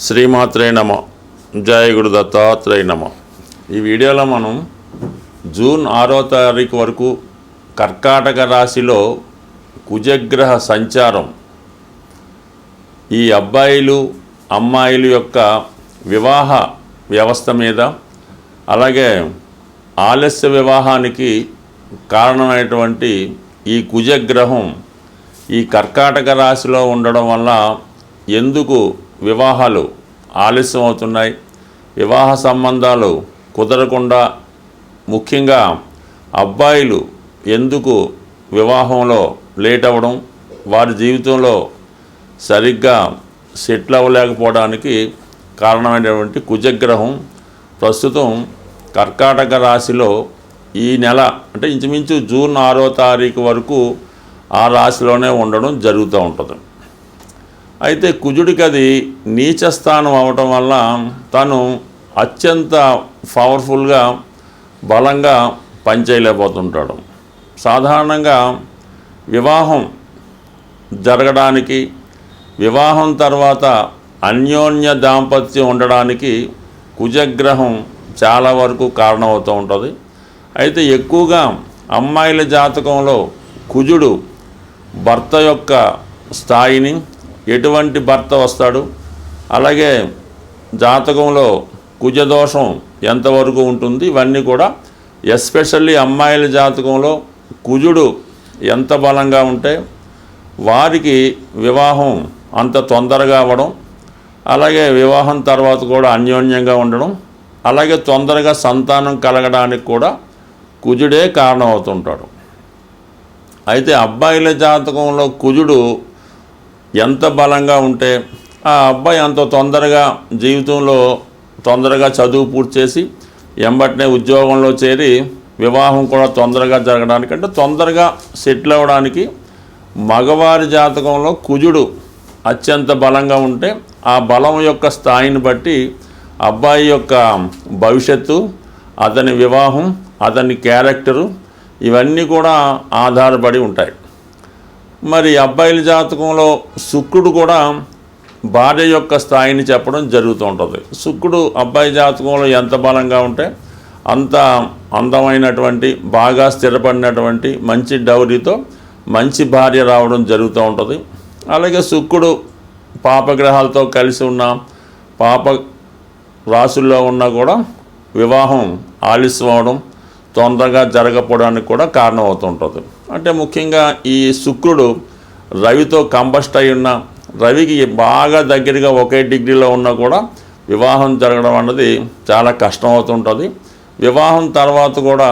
శ్రీమాత్రే నమ. జయ గురు దత్తాత్రేయ నమ. ఈ వీడియోలో మనం జూన్ 6వ తారీఖు వరకు కర్కాటక రాశిలో కుజగ్రహ సంచారం ఈ అబ్బాయిలు అమ్మాయిల యొక్క వివాహ వ్యవస్థ మీద, అలాగే ఆలస్య వివాహానికి కారణమైనటువంటి ఈ కుజగ్రహం ఈ కర్కాటక రాశిలో ఉండడం వల్ల ఎందుకు వివాహాలు ఆలస్యం అవుతున్నాయి, వివాహ సంబంధాలు కుదరకుండా, ముఖ్యంగా అబ్బాయిలు ఎందుకు వివాహంలో లేట్ అవ్వడం, వారి జీవితంలో సరిగ్గా సెటిల్ అవ్వలేకపోవడానికి కారణమైనటువంటి కుజగ్రహం ప్రస్తుతం కర్కాటక రాశిలో ఈ నెల అంటే ఇంచుమించు జూన్ 6వ తారీఖు వరకు ఆ రాశిలోనే ఉండడం జరుగుతూ ఉంటుంది. అయితే కుజుడికి అది నీచ స్థానం అవ్వటం వల్ల తను అత్యంత పవర్ఫుల్గా బలంగా పనిచేయలేకపోతుంటాడు. సాధారణంగా వివాహం జరగడానికి, వివాహం తర్వాత అన్యోన్య దాంపత్యం ఉండడానికి కుజగ్రహం చాలా వరకు కారణమవుతూ ఉంటుంది. అయితే ఎక్కువగా అమ్మాయిల జాతకంలో కుజుడు భర్త యొక్క స్థాయిని, ఎటువంటి భర్త వస్తాడు, అలాగే జాతకంలో కుజదోషం ఎంతవరకు ఉంటుంది, ఇవన్నీ కూడా ఎస్పెషల్లీ అమ్మాయిల జాతకంలో కుజుడు ఎంత బలంగా ఉంటే వారికి వివాహం అంత తొందరగా అవ్వడం, అలాగే వివాహం తర్వాత కూడా అన్యోన్యంగా ఉండడం, అలాగే తొందరగా సంతానం కలగడానికి కూడా కుజుడే కారణం అవుతుంటాడు. అయితే అబ్బాయిల జాతకంలో కుజుడు ఎంత బలంగా ఉంటే ఆ అబ్బాయి అంత తొందరగా జీవితంలో తొందరగా చదువు పూర్తి చేసి ఎంబటనే ఉద్యోగంలో చేరి వివాహం కూడా తొందరగా జరగడానికి, అంటే తొందరగా సెటిల్ అవ్వడానికి మగవారి జాతకంలో కుజుడు అత్యంత బలంగా ఉంటే ఆ బలం యొక్క స్థాయిని బట్టి అబ్బాయి యొక్క భవిష్యత్తు, అతని వివాహం, అతని క్యారెక్టరు ఇవన్నీ కూడా ఆధారపడి ఉంటాయి. మరి అబ్బాయిల జాతకంలో శుక్రుడు కూడా భార్య యొక్క స్థాయిని చెప్పడం జరుగుతూ ఉంటుంది. శుక్రుడు అబ్బాయి జాతకంలో ఎంత బలంగా ఉంటే అంత అందమైనటువంటి, బాగా స్థిరపడినటువంటి మంచి డౌరీతో మంచి భార్య రావడం జరుగుతూ ఉంటుంది. అలాగే శుక్రుడు పాపగ్రహాలతో కలిసి ఉన్న, పాప రాశుల్లో ఉన్నా కూడా వివాహం ఆలస్యం అవడం, తొందరగా జరగకపోవడానికి కూడా కారణం అవుతుంటుంది. అంటే ముఖ్యంగా ఈ శుక్రుడు రవితో కంబస్ట్ అయి ఉన్న, రవికి బాగా దగ్గరగా ఒకే డిగ్రీలో ఉన్నా కూడా వివాహం జరగడం అన్నది చాలా కష్టం అవుతుంటుంది. వివాహం తర్వాత కూడా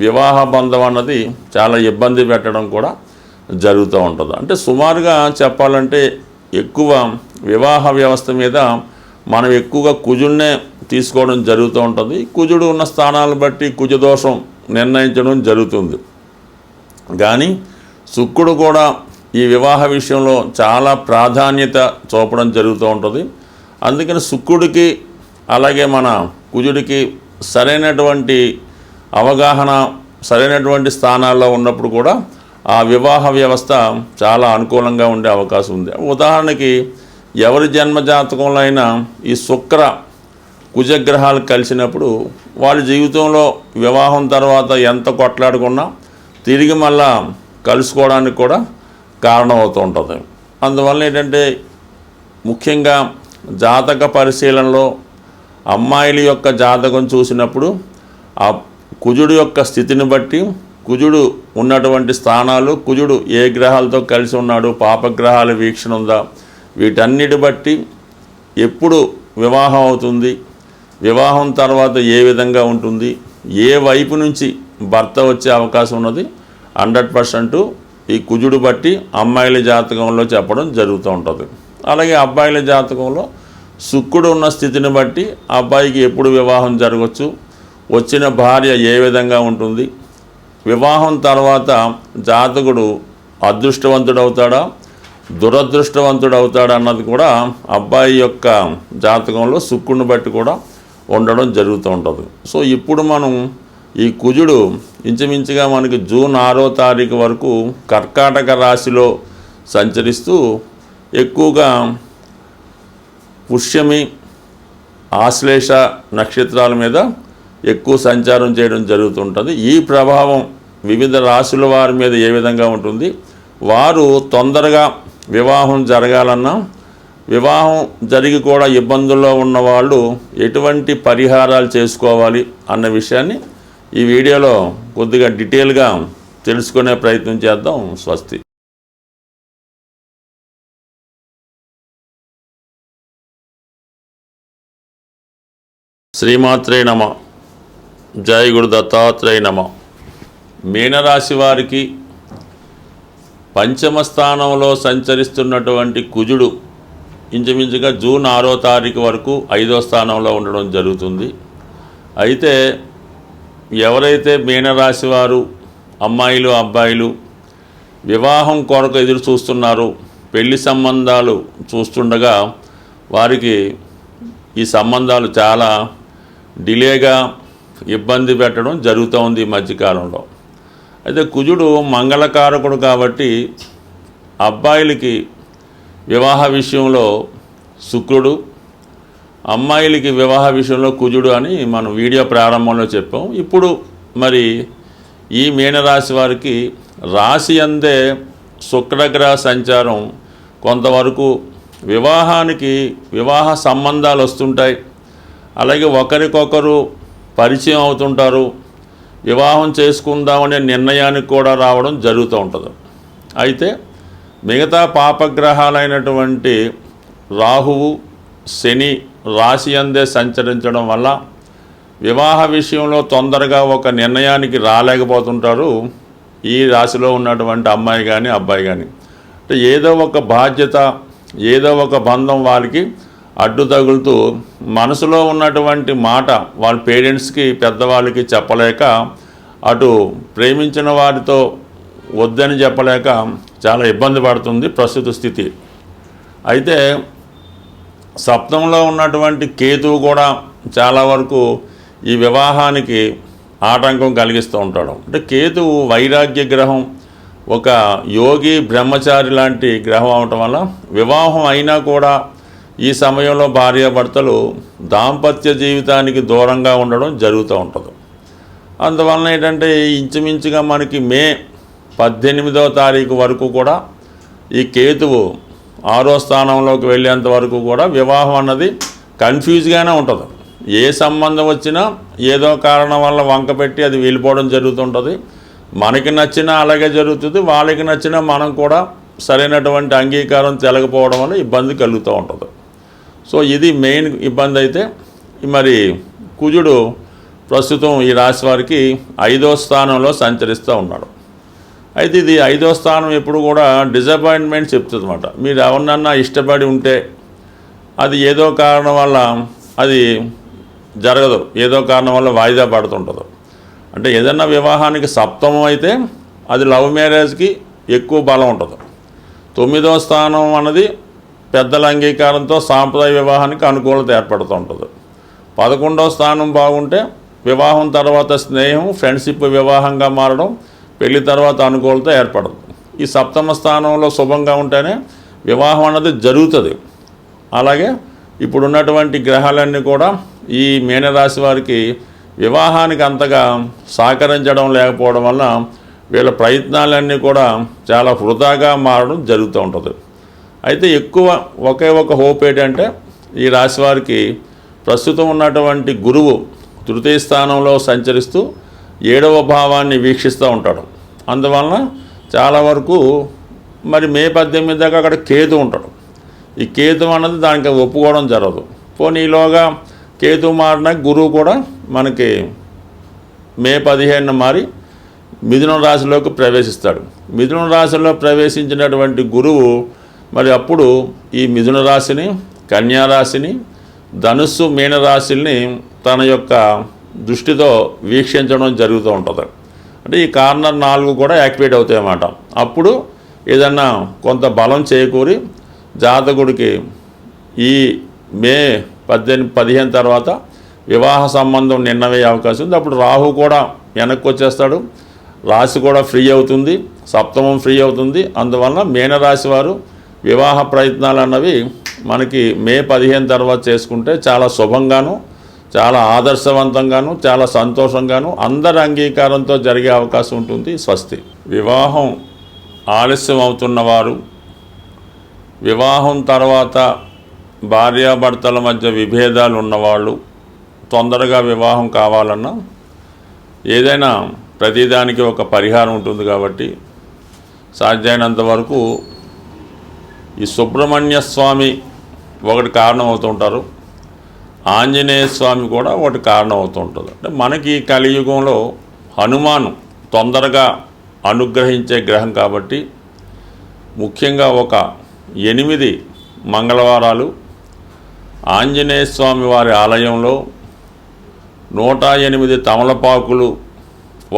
వివాహ బంధం అన్నది చాలా ఇబ్బంది పెట్టడం కూడా జరుగుతూ ఉంటుంది. అంటే సుమారుగా చెప్పాలంటే ఎక్కువ వివాహ వ్యవస్థ మీద మనం ఎక్కువగా కుజుడినే తీసుకోవడం జరుగుతూ ఉంటుంది. కుజుడు ఉన్న స్థానాలను బట్టి కుజదోషం నిర్ణయించడం జరుగుతుంది. కానీ శుక్రుడు కూడా ఈ వివాహ విషయంలో చాలా ప్రాధాన్యత చూపడం జరుగుతూ ఉంటుంది. అందుకని శుక్రుడికి అలాగే మన కుజుడికి సరైనటువంటి అవగాహన, సరైనటువంటి స్థానాల్లో ఉన్నప్పుడు కూడా ఆ వివాహ వ్యవస్థ చాలా అనుకూలంగా ఉండే అవకాశం ఉంది. ఉదాహరణకి ఎవరి జన్మ జాతకంలో అయినా ఈ శుక్ర కుజగ్రహాలు కలిసినప్పుడు వాళ్ళ జీవితంలో వివాహం తర్వాత ఎంత కొట్లాడుకున్నా తిరిగి మళ్ళా కలుసుకోవడానికి కూడా కారణం అవుతూ ఉంటుంది. అందువల్ల ఏంటంటే ముఖ్యంగా జాతక పరిశీలనలో అమ్మాయిల యొక్క జాతకం చూసినప్పుడు ఆ కుజుడు యొక్క స్థితిని బట్టి, కుజుడు ఉన్నటువంటి స్థానాలు, కుజుడు ఏ గ్రహాలతో కలిసి ఉన్నాడు, పాపగ్రహాల వీక్షణ ఉందా, వీటన్నిటి బట్టి ఎప్పుడు వివాహం అవుతుంది, వివాహం తర్వాత ఏ విధంగా ఉంటుంది, ఏ వైపు నుంచి భర్త వచ్చే అవకాశం ఉన్నది 100% ఈ కుజుడు బట్టి అమ్మాయిల జాతకంలో చెప్పడం జరుగుతూ ఉంటుంది. అలాగే అబ్బాయిల జాతకంలో శుక్రుడు ఉన్న స్థితిని బట్టి అబ్బాయికి ఎప్పుడు వివాహం జరగవచ్చు, వచ్చిన భార్య ఏ విధంగా ఉంటుంది, వివాహం తర్వాత జాతకుడు అదృష్టవంతుడవుతాడా, దురదృష్టవంతుడవుతాడా అన్నది కూడా అబ్బాయి యొక్క జాతకంలో శుక్రుడిని బట్టి కూడా ఉండడం జరుగుతూ ఉంటుంది. సో ఇప్పుడు మనం ఈ కుజుడు ఇంచుమించుగా మనకి జూన్ 6వ తారీఖు వరకు కర్కాటక రాశిలో సంచరిస్తూ ఎక్కువగా పుష్యమి, ఆశ్లేష నక్షత్రాల మీద ఎక్కువ సంచారం చేయడం జరుగుతుంటుంది. ఈ ప్రభావం వివిధ రాశుల వారి మీద ఏ విధంగా ఉంటుంది, వారు తొందరగా వివాహం జరగాలన్నా, వివాహం జరిగి కూడా ఇబ్బందుల్లో ఉన్నవాళ్ళు ఎటువంటి పరిహారాలు చేసుకోవాలి అన్న విషయాన్ని ఈ వీడియోలో కొద్దిగా డీటెయిల్గా తెలుసుకునే ప్రయత్నం చేద్దాం. స్వస్తి. శ్రీమాత్రే నమ. జై గురు దత్తాత్రేయ నమ. మీనరాశి వారికి పంచమ స్థానంలో సంచరిస్తున్నటువంటి కుజుడు ఇంచుమించుగా జూన్ 6వ తారీఖు వరకు 5వ స్థానంలో ఉండడం జరుగుతుంది. అయితే ఎవరైతే మీనరాశి వారు అమ్మాయిలు అబ్బాయిలు వివాహం కొరకు ఎదురు చూస్తున్నారో, పెళ్లి సంబంధాలు చూస్తుండగా వారికి ఈ సంబంధాలు చాలా డిలేగా ఇబ్బంది పెట్టడం జరుగుతోంది ఈ మధ్యకాలంలో. అయితే కుజుడు మంగళకారకుడు కాబట్టి అబ్బాయిలకి వివాహ విషయంలో శుక్రుడు, అమ్మాయిలకి వివాహ విషయంలో కుజుడు అని మనం వీడియో ప్రారంభంలో చెప్పాం. ఇప్పుడు మరి ఈ మీనరాశి వారికి రాశి అందే శుక్రగ్రహ సంచారం కొంతవరకు వివాహ సంబంధాలు వస్తుంటాయి. అలాగే ఒకరికొకరు పరిచయం అవుతుంటారు. వివాహం చేసుకుందామనే నిర్ణయానికి కూడా రావడం జరుగుతూ ఉంటుంది. అయితే మిగతా పాపగ్రహాలైనటువంటి రాహువు, శని రాశి అందే సంచరించడం వల్ల వివాహ విషయంలో తొందరగా ఒక నిర్ణయానికి రాలేకపోతుంటారు ఈ రాశిలో ఉన్నటువంటి అమ్మాయి కానీ అబ్బాయి కానీ. అంటే ఏదో ఒక బాధ్యత, ఏదో ఒక బంధం వారికి అడ్డు తగులుతూ మనసులో ఉన్నటువంటి మాట వాళ్ళ పేరెంట్స్కి, పెద్దవాళ్ళకి చెప్పలేక, అటు ప్రేమించిన వారితో వద్దని చెప్పలేక చాలా ఇబ్బంది పడుతుంది ప్రస్తుత స్థితి. అయితే సప్తమంలో ఉన్నటువంటి కేతువు కూడా చాలా వరకు ఈ వివాహానికి ఆటంకం కలిగిస్తూ ఉంటాడు. అంటే కేతువు వైరాగ్య గ్రహం, ఒక యోగి బ్రహ్మచారి లాంటి గ్రహం అవటం వల్ల వివాహం అయినా కూడా ఈ సమయంలో భార్యాభర్తలు దాంపత్య జీవితానికి దూరంగా ఉండడం జరుగుతూ ఉంటుంది. అందువలన ఏంటంటే ఇంచుమించుగా మనకి మే 18వ తారీఖు వరకు కూడా ఈ కేతువు 6వ స్థానంలోకి వెళ్ళేంత వరకు కూడా వివాహం అన్నది కన్ఫ్యూజ్గానే ఉంటుంది. ఏ సంబంధం వచ్చినా ఏదో కారణం వల్ల వంక పెట్టి అది వెళ్ళిపోవడం జరుగుతుంటుంది. మనకి నచ్చినా అలాగే జరుగుతుంది, వాళ్ళకి నచ్చినా మనం కూడా సరైనటువంటి అంగీకారం తెలకపోవడం వల్ల ఇబ్బంది కలుగుతూ ఉంటుంది. సో ఇది మెయిన్ ఇబ్బంది. అయితే మరి కుజుడు ప్రస్తుతం ఈ రాశి వారికి 5వ స్థానంలో సంచరిస్తూ ఉన్నాడు. అయితే ఇది 5వ స్థానం ఎప్పుడు కూడా డిసప్పాయింట్మెంట్ చెప్తుంది అన్నమాట. మీరు ఎవరినన్నా ఇష్టపడి ఉంటే అది ఏదో కారణం వల్ల అది జరగదు, ఏదో కారణం వల్ల వాయిదా పడుతుంటుంది. అంటే ఏదన్నా వివాహానికి సప్తమం అయితే అది లవ్ మ్యారేజ్కి ఎక్కువ బలం ఉంటుంది. 9వ స్థానం అన్నది పెద్దల అంగీకారంతో సాంప్రదాయ వివాహానికి అనుకూలత ఏర్పడుతూ ఉంటుంది. 11వ స్థానం బాగుంటే వివాహం తర్వాత స్నేహం, ఫ్రెండ్షిప్ వివాహంగా మారడం, పెళ్లి తర్వాత అనుకూలత ఏర్పడదు. ఈ సప్తమ స్థానంలో శుభంగా ఉంటేనే వివాహం అన్నది జరుగుతుంది. అలాగే ఇప్పుడున్నటువంటి గ్రహాలన్నీ కూడా ఈ మీనరాశి వారికి వివాహానికి అంతగా సహకరించడం లేకపోవడం వల్ల వీళ్ళ ప్రయత్నాలన్నీ కూడా చాలా వృధాగా మారడం జరుగుతూ ఉంటుంది. అయితే ఎక్కువ ఒకే ఒక హోప్ ఏంటంటే ఈ రాశి వారికి ప్రస్తుతం ఉన్నటువంటి గురువు 3వ స్థానంలో సంచరిస్తూ 7వ భావాన్ని వీక్షిస్తూ ఉంటాడు. అందువలన చాలా వరకు మరి మే 18 దాకా అక్కడ కేతు ఉంటాడు. ఈ కేతు అన్నది దానికి ఒప్పుకోవడం జరగదు. పోనీ ఈలోగా కేతు మారిన గురువు కూడా మనకి మే 15న మారి మిథున రాశిలోకి ప్రవేశిస్తాడు. మిథున రాశిలో ప్రవేశించినటువంటి గురువు మరి అప్పుడు ఈ మిథున రాశిని, కన్యా రాశిని, ధనుస్సు, మీనరాశిని తన యొక్క దృష్టితో వీక్షించడం జరుగుతూ ఉంటుంది. అంటే ఈ కార్నర్ 4 కూడా యాక్టివేట్ అవుతాయి అన్నమాట. అప్పుడు ఏదన్నా కొంత బలం చేకూరి జాతకుడికి ఈ మే 15 తర్వాత వివాహ సంబంధం నిర్ణయమయ్యే అవకాశం ఉంది. అప్పుడు రాహు కూడా వెనక్కి వచ్చేస్తాడు, రాశి కూడా ఫ్రీ అవుతుంది, సప్తమం ఫ్రీ అవుతుంది. అందువల్ల మీనరాశి వారు వివాహ ప్రయత్నాలు అన్నవి మనకి మే 15 తర్వాత చేసుకుంటే చాలా శుభంగాను, చాలా ఆదర్శవంతంగాను, చాలా సంతోషంగాను, అందరి అంగీకారంతో జరిగే అవకాశం ఉంటుంది. స్వస్తి. వివాహం ఆలస్యం అవుతున్నవారు, వివాహం తర్వాత భార్యాభర్తల మధ్య విభేదాలు ఉన్నవాళ్ళు, తొందరగా వివాహం కావాలన్నా ఏదైనా ప్రతిదానికి ఒక పరిహారం ఉంటుంది కాబట్టి సాధ్యమైనంత వరకు ఈ సుబ్రహ్మణ్య స్వామి ఒకటి కారణం అవుతుంటారు, ఆంజనేయ స్వామి కూడా ఒకటి కారణం అవుతుంటుంది. అంటే మనకి కలియుగంలో హనుమాను తొందరగా అనుగ్రహించే గ్రహం కాబట్టి ముఖ్యంగా ఒక 8 మంగళవారాలు ఆంజనేయ స్వామి వారి ఆలయంలో 108 తమలపాకులు,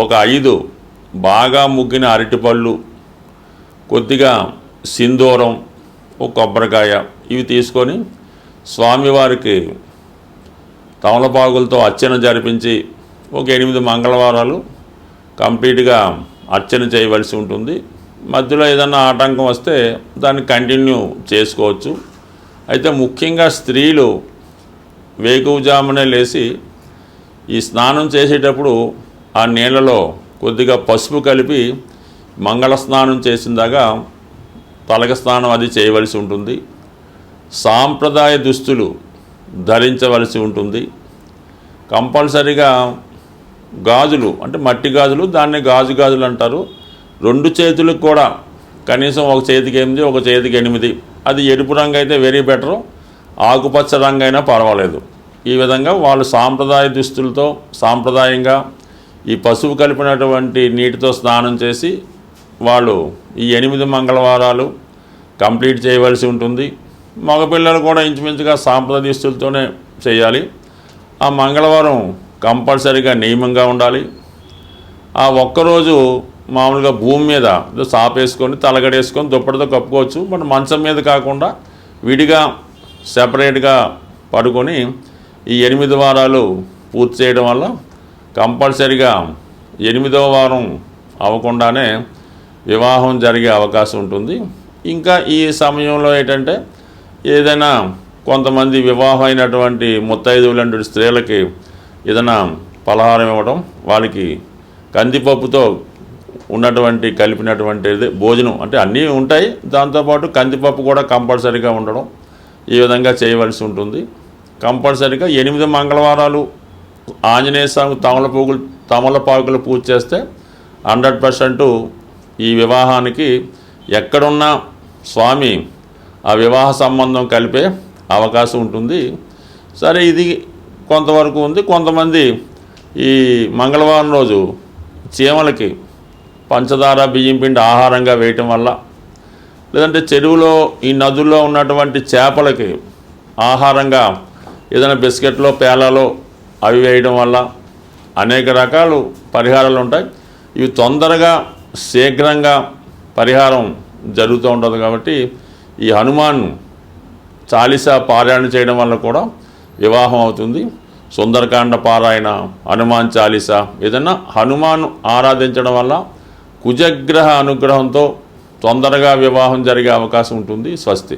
ఒక 5 బాగా ముగ్గిన అరటిపళ్ళు, కొద్దిగా సింధూరం, ఒక కొబ్బరికాయ ఇవి తీసుకొని స్వామివారికి తమలపాకులతో అర్చన జరిపించి ఒక 8 మంగళవారాలు కంప్లీట్గా అర్చన చేయవలసి ఉంటుంది. మధ్యలో ఏదన్నా ఆటంకం వస్తే దాన్ని కంటిన్యూ చేసుకోవచ్చు. అయితే ముఖ్యంగా స్త్రీలు వేకువజామునే లేచి ఈ స్నానం చేసేటప్పుడు ఆ నీళ్ళలో కొద్దిగా పసుపు కలిపి మంగళ స్నానం చేసిందాకా తలక స్నానం అది చేయవలసి ఉంటుంది. సాంప్రదాయ దుస్తులు ధరించవలసి ఉంటుంది. కంపల్సరిగా గాజులు అంటే మట్టి గాజులు, దాన్ని గాజులు అంటారు. 2 చేతులకు కూడా కనీసం ఒక చేతికి 8, ఒక చేతికి 8, అది ఎరుపు రంగు అయితే వెరీ బెటరు, ఆకుపచ్చ రంగు అయినా పర్వాలేదు. ఈ విధంగా వాళ్ళు సాంప్రదాయ దుస్తులతో సాంప్రదాయంగా ఈ పసుపు కలిపినటువంటి నీటితో స్నానం చేసి వాళ్ళు ఈ 8 మంగళవారాలు కంప్లీట్ చేయవలసి ఉంటుంది. మగపిల్లలు కూడా ఇంచుమించుగా సాంప్రదాయ దుస్తులతోనే చేయాలి. ఆ మంగళవారం కంపల్సరీగా నియమంగా ఉండాలి. ఆ ఒక్కరోజు మామూలుగా భూమి మీద సాపేసుకొని తలగడేసుకొని దుప్పటితో కప్పుకోవచ్చు. బట్ మంచం మీద కాకుండా విడిగా సెపరేట్గా పడుకొని ఈ 8 వారాలు పూర్తి చేయడం వల్ల కంపల్సరీగా 8వ వారం అవ్వకుండానే వివాహం జరిగే అవకాశం ఉంటుంది. ఇంకా ఈ సమయంలో ఏంటంటే ఏదైనా కొంతమంది వివాహం అయినటువంటి ముత్తైదువులంటి స్త్రీలకి ఏదైనా పలహారం ఇవ్వడం, వాళ్ళకి కందిపప్పుతో ఉన్నటువంటి కలిపినటువంటి భోజనం అంటే అన్నీ ఉంటాయి, దాంతోపాటు కందిపప్పు కూడా కంపల్సరీగా ఉండడం, ఈ విధంగా చేయవలసి ఉంటుంది. కంపల్సరీగా 8 మంగళవారాలు ఆంజనేయ స్వామి తమలపాకులు పూజ చేస్తే 100% ఈ వివాహానికి ఎక్కడున్నా స్వామి ఆ వివాహ సంబంధం కలిపే అవకాశం ఉంటుంది. సరే, ఇది కొంతవరకు ఉంది. కొంతమంది ఈ మంగళవారం రోజు చీమలకి పంచదార బియ్యం పిండి ఆహారంగా వేయటం వల్ల, లేదంటే చెరువులో ఈ నదుల్లో ఉన్నటువంటి చేపలకి ఆహారంగా ఏదైనా బిస్కెట్లో పేలాలో అవి వేయడం వల్ల అనేక రకాలు పరిహారాలు ఉంటాయి. ఇవి తొందరగా శీఘ్రంగా పరిహారం జరుగుతూ ఉంటుంది. కాబట్టి ఈ హనుమాన్ చాలీసా పారాయణ చేయడం వల్ల కూడా వివాహం అవుతుంది. సుందరకాండ పారాయణ, హనుమాన్ చాలీసా, ఏదైనా హనుమాన్ ఆరాధించడం వల్ల కుజగ్రహ అనుగ్రహంతో తొందరగా వివాహం జరిగే అవకాశం ఉంటుంది. స్వస్తి.